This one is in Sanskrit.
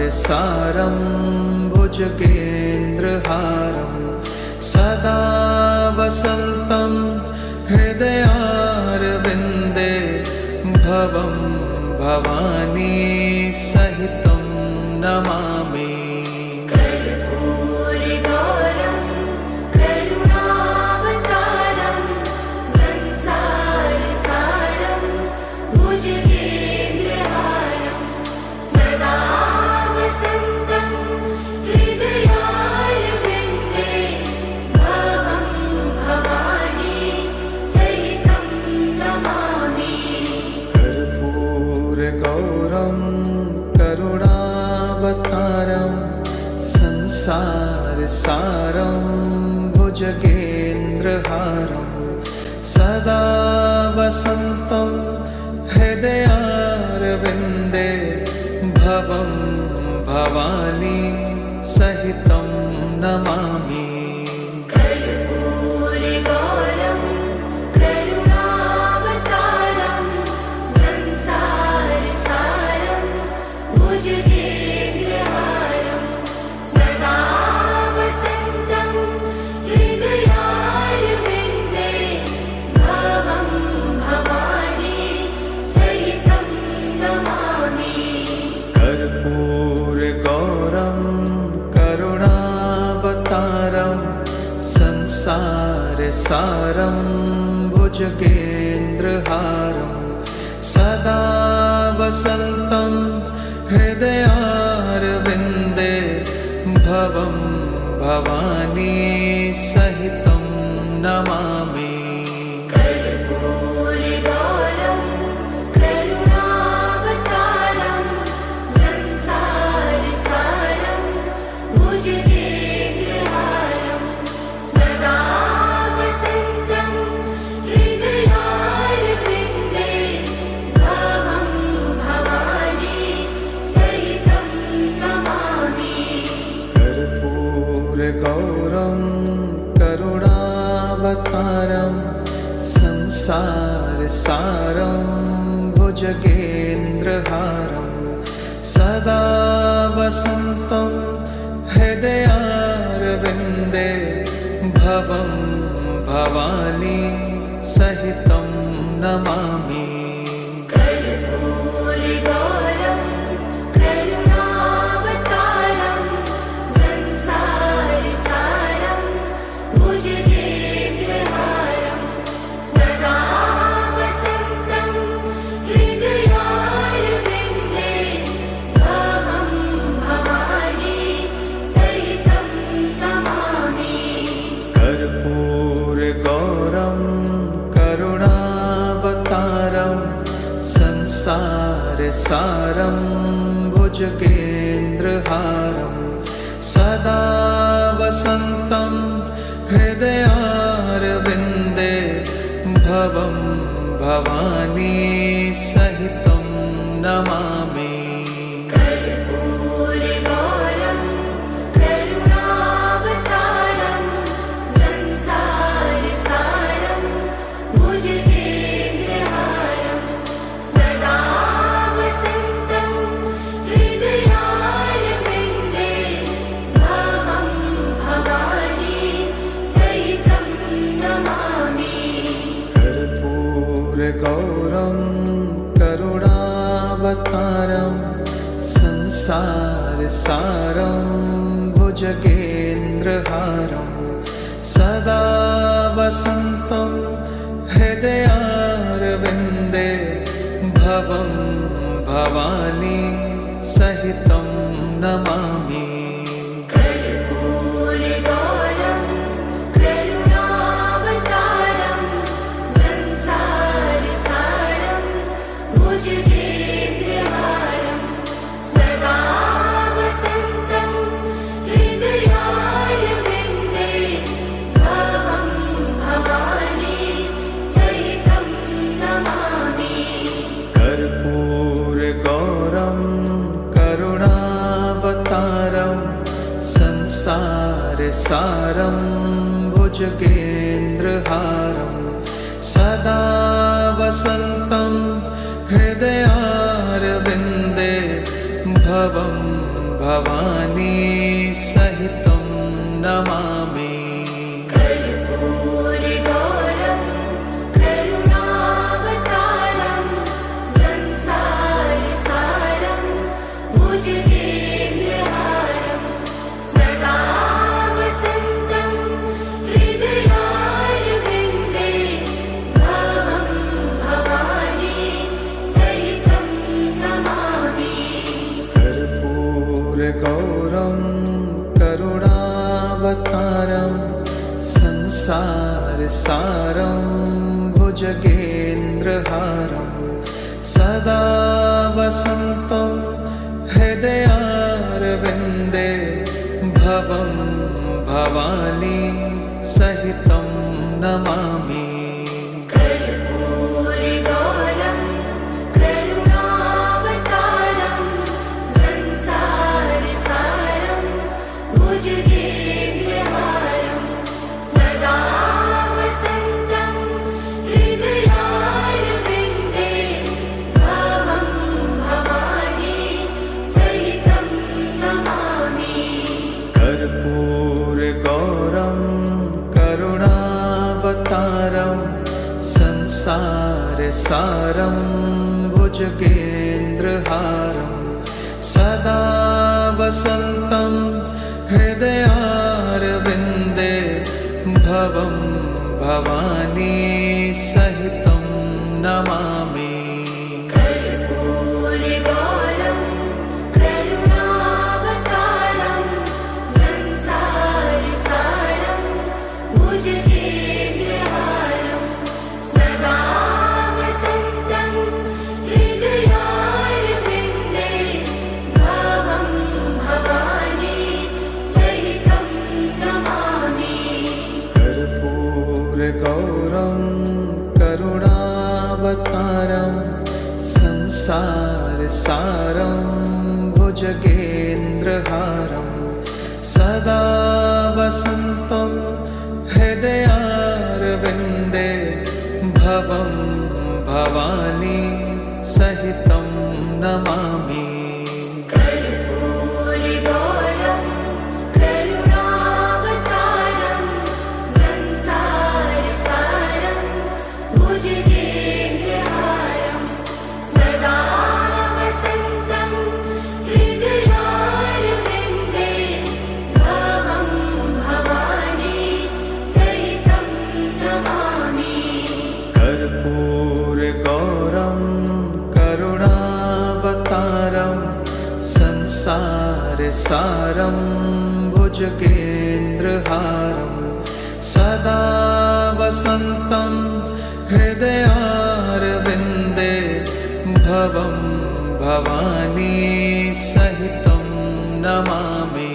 संसारसारं भुजगेन्द्रहारं सदा वसन्तं हृदयारविन्दे भवं भवानी सहितं नमामि। करुणावतारं संसारसारं भुजगेन्द्रहारं सदा वसन्तं हृदयारविन्दे भवं भवानी सहितं नमामि। संसारसारं भुजगेन्द्रहारं सदा वसन्तं हृदयारविन्दे भवं भवानी सहितं नमामि। करुणावतारं संसारसारं भुजगेन्द्रहारं सदा वसन्तं हृदयारविन्दे भवं भवानी सहितं नमामि। संसारसारं भुजगेन्द्रहारं सदा वसन्तं हृदयारविन्दे भवं भवानी सहितं नमामि। करुणावतारं संसारसारं भुजगेन्द्रहारं सदा वसन्तं हृदयारविन्दे भवं भवानी सहितं नमामि। संसारसारं भुजगेन्द्रहारं सदा वसन्तं हृदयारविन्दे भवं भवानी सहितं नमामि। कर्पूरगौरं करुणावतारं संसारसारं भुजगेन्द्रहारं सदा वसन्तं हृदयारविन्दे भवं भवानी सहितं नमामि। कर्पूरगौरं करुणावतारं संसारसारं भुजगेन्द्रहारं सदा वसन्तं हृदयारविन्दे भवं भवानी सहितं नमामि। कर्पूरगौरं करुणावतारं संसारसारं भुजगेन्द्रहारं सदा वसन्तं हृदयारविन्दे भवं भवानी सहितं नमामि। कर्पूरगौरं करुणावतारं संसारसारं भुजगेन्द्रहारं सदा वसन्तं हृदयारविन्दे भवं भवानी सहितं नमामि। कर्पूरगौरं करुणावतारं संसारसारं भुजगेन्द्रहारं सदा वसन्तं हृदयारविन्दे भवं भवानी सहितं नमामि। कर्पूरगौरं करुणावतारं संसारसारं भुजगेन्द्रहारं सदा वसन्तं हृदयारविन्दे भवं भवानी सहितं नमामि। कर्पूरगौरं करुणावतारं संसारसारं भुजगेन्द्रहारं सदा वसन्तं हृदयारविन्दे भवं भवानी सहितं नमामि। कर्पूरगौरं करुणावतारं संसारसारं भुजगेन्द्रहारं सदा वसन्तं हृदयारविन्दे भवं भवानी सहितं नमामि।